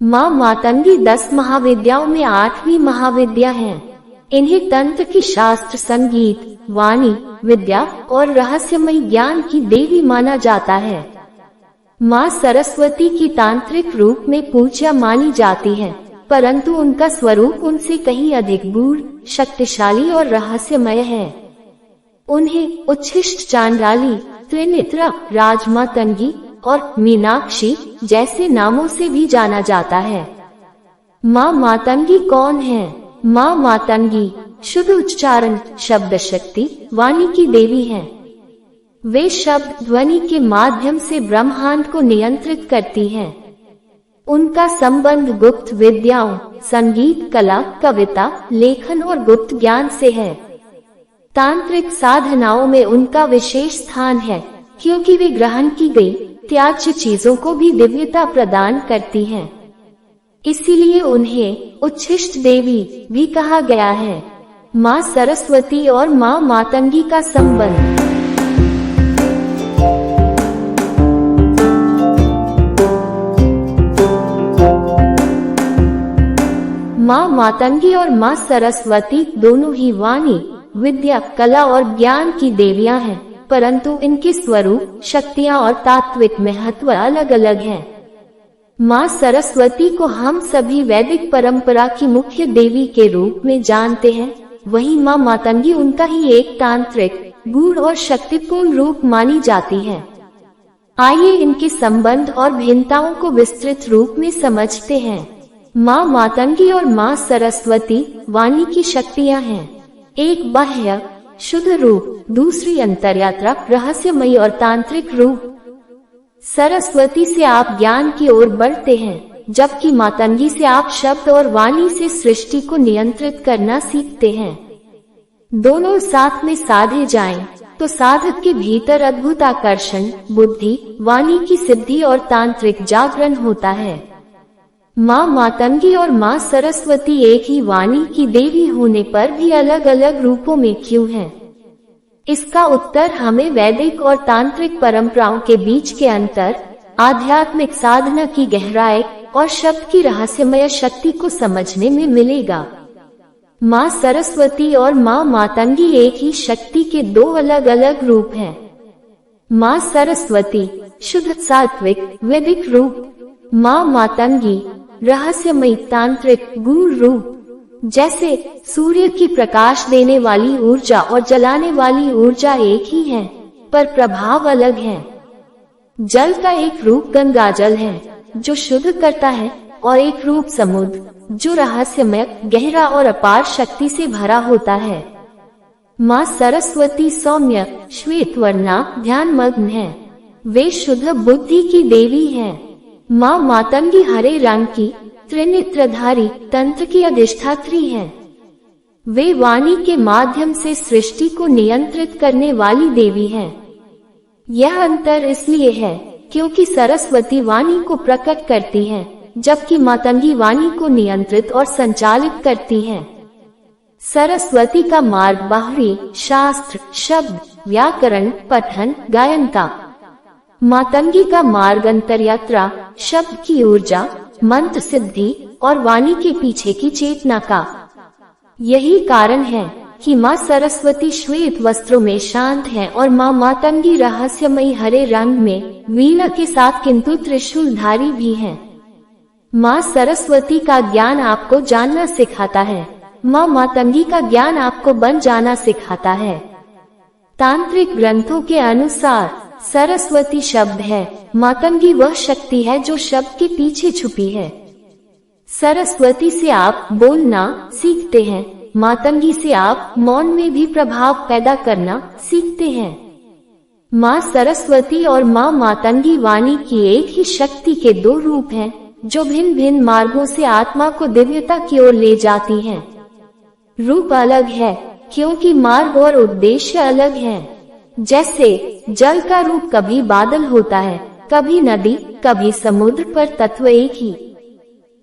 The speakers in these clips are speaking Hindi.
माँ मातंगी 10 महाविद्याओं में 8वीं महाविद्या है। इन्हें तंत्र की शास्त्र, संगीत, वाणी, विद्या और रहस्यमय ज्ञान की देवी माना जाता है। माँ सरस्वती की तांत्रिक रूप में पूज्य मानी जाती है, परंतु उनका स्वरूप उनसे कहीं अधिक गूढ़, शक्तिशाली और रहस्यमय है। उन्हें उच्छिष्ट चांडाली, त्रिनेत्रा, राजमातंगी और मीनाक्षी जैसे नामों से भी जाना जाता है। माँ मातंगी कौन है? माँ मातंगी शुद्ध उच्चारण, शब्द शक्ति, वाणी की देवी हैं। वे शब्द ध्वनि के माध्यम से ब्रह्मांड को नियंत्रित करती हैं। उनका संबंध गुप्त विद्याओं, संगीत, कला, कविता, लेखन और गुप्त ज्ञान से है। तांत्रिक साधनाओं में उनका विशेष स्थान है, क्योंकि वे ग्रहण की गई त्याज्य चीजों को भी दिव्यता प्रदान करती हैं। इसीलिए उन्हें उच्छिष्ट देवी भी कहा गया है। माँ सरस्वती और माँ मातंगी का संबंध। माँ मातंगी और माँ सरस्वती दोनों ही वाणी, विद्या, कला और ज्ञान की देवियां हैं, परंतु इनके स्वरूप, शक्तियां और तात्विक महत्व अलग अलग हैं। माँ सरस्वती को हम सभी वैदिक परंपरा की मुख्य देवी के रूप में जानते हैं, वहीं माँ मातंगी उनका ही एक तांत्रिक, गूढ़ और शक्तिपूर्ण रूप मानी जाती है। आइए इनके संबंध और भिन्नताओं को विस्तृत रूप में समझते हैं। माँ मातंगी और माँ सरस्वती वाणी की शक्तियां हैं। एक बाह्य शुद्ध रूप, दूसरी अंतर्यात्रा, रहस्यमयी और तांत्रिक रूप। सरस्वती से आप ज्ञान की ओर बढ़ते हैं, जबकि मातंगी से आप शब्द और वाणी से सृष्टि को नियंत्रित करना सीखते हैं। दोनों साथ में साधे जाएं, तो साधक के भीतर अद्भुत आकर्षण, बुद्धि, वाणी की सिद्धि और तांत्रिक जागरण होता है। माँ मातंगी और माँ सरस्वती एक ही वाणी की देवी होने पर भी अलग अलग रूपों में क्यों हैं? इसका उत्तर हमें वैदिक और तांत्रिक परंपराओं के बीच के अंतर, आध्यात्मिक साधना की गहराई और शब्द की रहस्यमय शक्ति को समझने में मिलेगा। माँ सरस्वती और माँ मातंगी एक ही शक्ति के दो अलग अलग रूप हैं। माँ सरस्वती शुद्ध सात्विक वैदिक रूप, माँ मातंगी रहस्यमयी तांत्रिक गूढ़ रूप। जैसे सूर्य की प्रकाश देने वाली ऊर्जा और जलाने वाली ऊर्जा एक ही है, पर प्रभाव अलग है। जल का एक रूप गंगाजल है, जो शुद्ध करता है, और एक रूप समुद्र, जो रहस्यमय, गहरा और अपार शक्ति से भरा होता है। माँ सरस्वती सौम्य, श्वेत वर्णा, ध्यानमग्न है। वे शुद्ध बुद्धि की देवी हैं। माँ मातंगी हरे रंग की, त्रिनेत्रधारी, तंत्र की अधिष्ठात्री है। वे वाणी के माध्यम से सृष्टि को नियंत्रित करने वाली देवी हैं। यह अंतर इसलिए है क्योंकि सरस्वती वाणी को प्रकट करती है, जबकि मातंगी वाणी को नियंत्रित और संचालित करती है। सरस्वती का मार्ग बाहरी, शास्त्र, शब्द, व्याकरण, पठन, गायन का। मातंगी का मार्ग अंतर्यात्रा, शब्द की ऊर्जा, मंत्र सिद्धि और वाणी के पीछे की चेतना का। यही कारण है कि माँ सरस्वती श्वेत वस्त्रों में शांत है और माँ मातंगी रहस्यमयी हरे रंग में वीणा के साथ किंतु त्रिशूलधारी भी है। माँ सरस्वती का ज्ञान आपको जानना सिखाता है, माँ मातंगी का ज्ञान आपको बन जाना सिखाता है। तांत्रिक ग्रंथों के अनुसार सरस्वती शब्द है, मातंगी वह शक्ति है जो शब्द के पीछे छुपी है। सरस्वती से आप बोलना सीखते हैं, मातंगी से आप मौन में भी प्रभाव पैदा करना सीखते हैं। माँ सरस्वती और माँ मातंगी वाणी की एक ही शक्ति के दो रूप हैं, जो भिन्न भिन्न मार्गों से आत्मा को दिव्यता की ओर ले जाती हैं। रूप अलग है क्योंकि मार्ग और उद्देश्य अलग है। जैसे जल का रूप कभी बादल होता है, कभी नदी, कभी समुद्र, पर तत्व एक ही।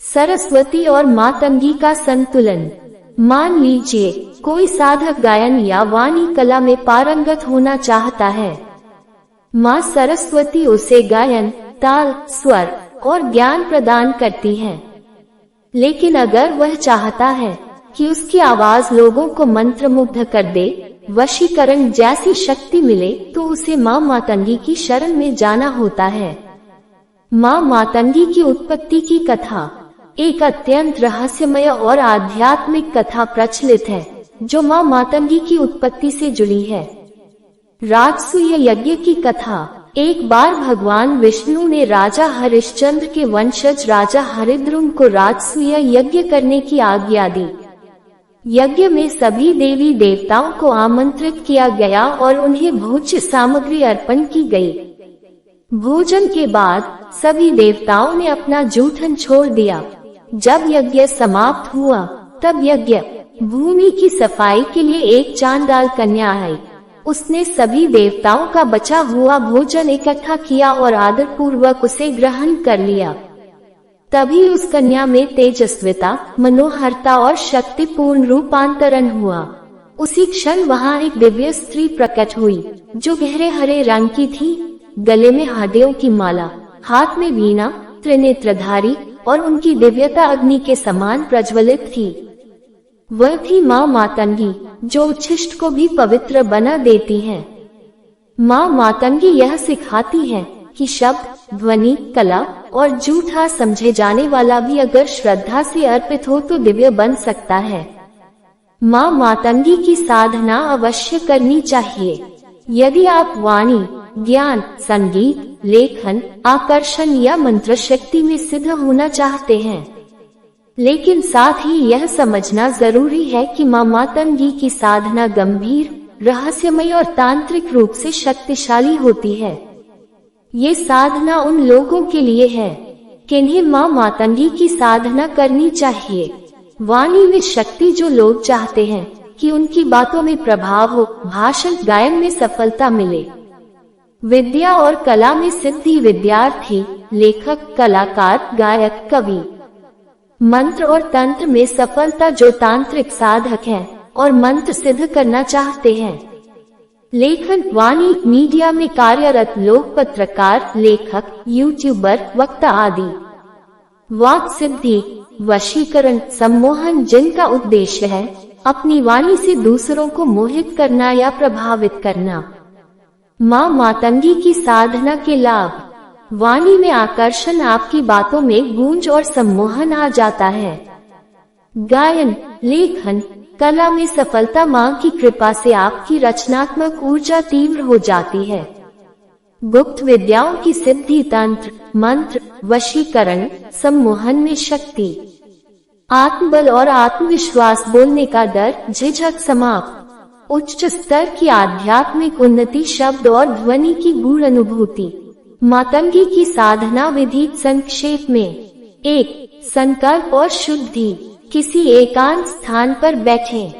सरस्वती और मातंगी का संतुलन। मान लीजिए कोई साधक गायन या वाणी कला में पारंगत होना चाहता है। माँ सरस्वती उसे गायन, ताल, स्वर और ज्ञान प्रदान करती है। लेकिन अगर वह चाहता है कि उसकी आवाज लोगों को मंत्रमुग्ध कर दे, वशीकरण जैसी शक्ति मिले, तो उसे माँ मातंगी की शरण में जाना होता है। माँ मातंगी की उत्पत्ति की कथा एक अत्यंत रहस्यमय और आध्यात्मिक कथा प्रचलित है, जो माँ मातंगी की उत्पत्ति से जुड़ी है। राजसूय यज्ञ की कथा। एक बार भगवान विष्णु ने राजा हरिश्चंद्र के वंशज राजा हरिद्रुम को राजसूय यज्ञ करने की आज्ञा दी। यज्ञ में सभी देवी देवताओं को आमंत्रित किया गया और उन्हें भोज्य सामग्री अर्पण की गई। भोजन के बाद सभी देवताओं ने अपना जूठन छोड़ दिया। जब यज्ञ समाप्त हुआ, तब यज्ञ भूमि की सफाई के लिए एक चांडाल कन्या आई। उसने सभी देवताओं का बचा हुआ भोजन इकट्ठा किया और आदर पूर्वक उसे ग्रहण कर लिया। तभी उस कन्या में तेजस्विता, मनोहरता और शक्तिपूर्ण रूपांतरण हुआ। उसी क्षण वहाँ एक दिव्य स्त्री प्रकट हुई, जो गहरे हरे रंग की थी, गले में हड्डियों की माला, हाथ में वीणा, त्रिनेत्रधारी, और उनकी दिव्यता अग्नि के समान प्रज्वलित थी। वह थी माँ मातंगी, जो उच्छिष्ट को भी पवित्र बना देती है। माँ मातंगी यह सिखाती है कि शब्द, ध्वनि, कला और जूठा समझे जाने वाला भी अगर श्रद्धा से अर्पित हो तो दिव्य बन सकता है। माँ मातंगी की साधना अवश्य करनी चाहिए। यदि आप वाणी, ज्ञान, संगीत, लेखन, आकर्षण या मंत्र शक्ति में सिद्ध होना चाहते हैं, लेकिन साथ ही यह समझना जरूरी है कि माँ मातंगी की साधना गंभीर, रहस्यमय और तांत्रिक रूप से शक्तिशाली होती है। ये साधना उन लोगों के लिए है किन्हें माँ मातंगी की साधना करनी चाहिए। वाणी में शक्ति जो लोग चाहते हैं कि उनकी बातों में प्रभाव हो, भाषण गायन में सफलता मिले। विद्या और कला में सिद्धि विद्यार्थी, लेखक, कलाकार, गायक, कवि। मंत्र और तंत्र में सफलता जो तांत्रिक साधक हैं और मंत्र सिद्ध करना चाहते हैं। लेखन, वाणी, मीडिया में कार्यरत लोग, पत्रकार, लेखक, यूट्यूबर, वक्ता आदि। वाक सिद्धि, वशीकरण, सम्मोहन जिनका उद्देश्य है अपनी वाणी से दूसरों को मोहित करना या प्रभावित करना। माँ मातंगी की साधना के लाभ। वाणी में आकर्षण, आपकी बातों में गूंज और सम्मोहन आ जाता है। गायन, लेखन, कला में सफलता, माँ की कृपा से आपकी रचनात्मक ऊर्जा तीव्र हो जाती है। गुप्त विद्याओं की सिद्धि, तंत्र, मंत्र, वशीकरण, सम्मोहन में शक्ति। आत्मबल और आत्मविश्वास, बोलने का डर, झिझक समाप्त। उच्च स्तर की आध्यात्मिक उन्नति, शब्द और ध्वनि की गूढ़ अनुभूति। मातंगी की साधना विधि संक्षेप में। 1. संकल्प और शुद्धि। किसी एकांत स्थान पर बैठें।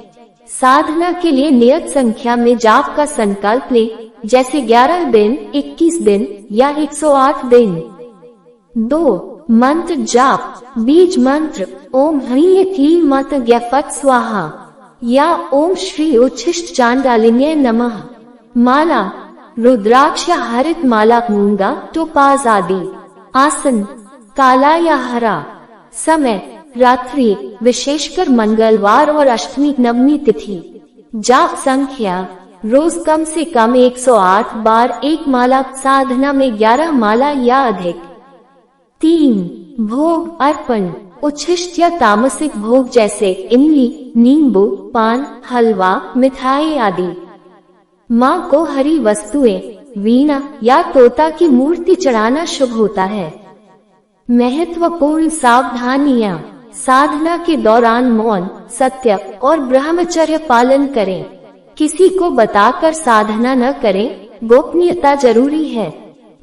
साधना के लिए नियत संख्या में जाप का संकल्प लें, जैसे 11 दिन, 21 दिन या 108 दिन। 2. मंत्र जाप। बीज मंत्र ओम ह्रीं क्लीं मत ज्ञफट स्वाहा या ओम श्री उच्छिष्ट चांडालिन्ये नमः। माला, रुद्राक्ष या हरित माला, मूंगा, टोपाज आदि। आसन, काला या हरा। समय, रात्रि, विशेषकर मंगलवार और अष्टमी नवमी तिथि। जाप संख्या, रोज कम से कम 108 बार एक माला, साधना में 11 माला या अधिक। 3. भोग अर्पण। उच्छिष्ट या तामसिक भोग जैसे इमली, नींबू, पान, हलवा, मिठाई आदि। माँ को हरी वस्तुएं, वीणा या तोता की मूर्ति चढ़ाना शुभ होता है। महत्वपूर्ण सावधानियां। साधना के दौरान मौन, सत्य और ब्रह्मचर्य पालन करें। किसी को बताकर साधना न करें, गोपनीयता जरूरी है।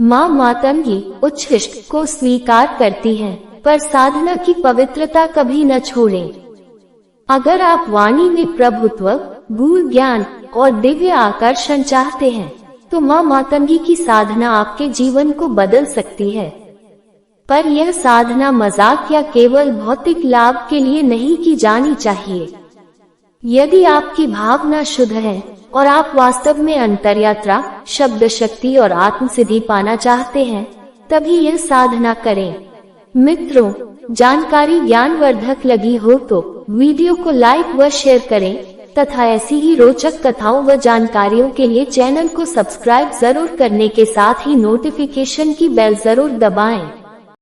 माँ मातंगी उच्छिष्ट को स्वीकार करती है, पर साधना की पवित्रता कभी न छोड़ें। अगर आप वाणी में प्रभुत्व, गूढ़ ज्ञान और दिव्य आकर्षण चाहते हैं, तो माँ मातंगी की साधना आपके जीवन को बदल सकती है। पर यह साधना मजाक या केवल भौतिक लाभ के लिए नहीं की जानी चाहिए। यदि आपकी भावना शुद्ध है और आप वास्तव में अंतर्यात्रा, शब्द शक्ति और आत्म सिद्धि पाना चाहते हैं, तभी यह साधना करें। मित्रों, जानकारी ज्ञानवर्धक लगी हो तो वीडियो को लाइक व शेयर करें तथा ऐसी ही रोचक कथाओं व जानकारियों के लिए चैनल को सब्सक्राइब जरूर करने के साथ ही नोटिफिकेशन की बेल जरूर दबाएं।